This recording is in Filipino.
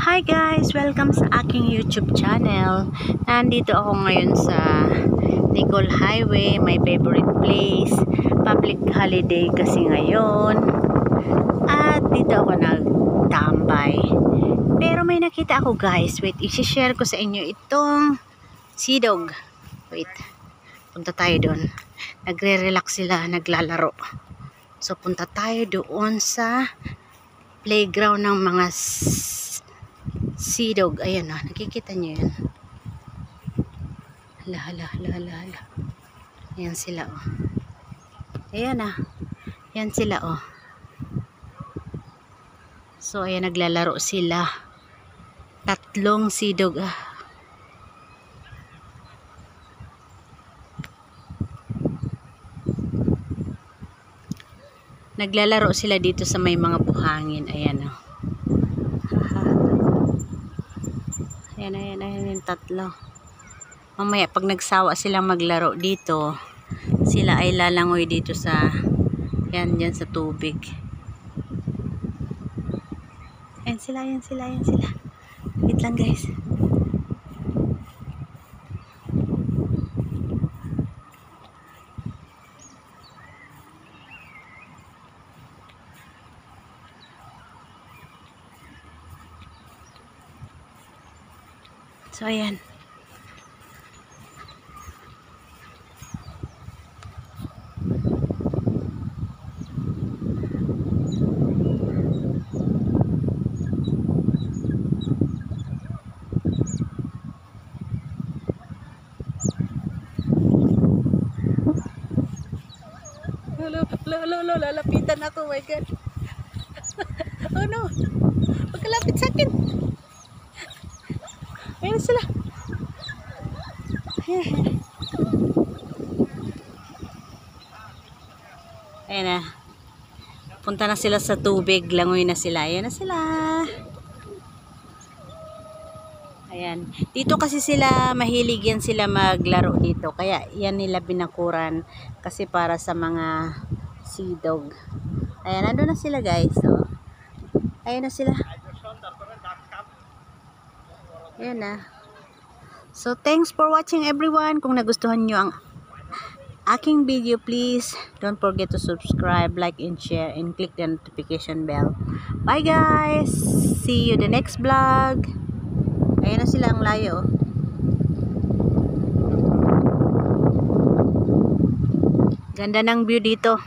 Hi guys! Welcome sa aking YouTube channel. Nandito ako ngayon sa Nicol Highway, my favorite place. Public holiday kasi ngayon. At dito ako nagtambay. Pero may nakita ako guys. Wait, isi-share ko sa inyo itong sidog. Wait, punta tayo doon. Nagre-relax sila, naglalaro. So punta tayo doon sa playground ng mga sidog. Ayan o, nakikita nyo yan. Hala. Ayan sila o. Ayan ah. Ayan sila o. So ayan, naglalaro sila. Tatlong sidog ah. Naglalaro sila dito sa may mga buhangin. Ayan o. Ayan yung tatlo. Mamaya pag nagsawa silang maglaro dito, sila ay lalangoy dito sa dyan sa tubig. Ayan sila. Wait lang guys. So ayan. Lalapitan ako, my God. Oh no, pagkalapit sa akin. Ayan sila. Ayan na. Punta na sila sa tubig, langoy na sila. Ayan na sila. Ayan. Dito kasi sila, mahilig yan sila maglaro dito. Kaya yan nila binakuran kasi para sa mga sidog. Ayan, nandun na sila guys. So, ayan na sila. Ayan na. So, thanks for watching everyone. Kung nagustuhan nyo ang aking video, please don't forget to subscribe, like, and share, and click the notification bell. Bye guys! See you the next vlog. Ayan na sila, ang layo. Ganda ng view dito.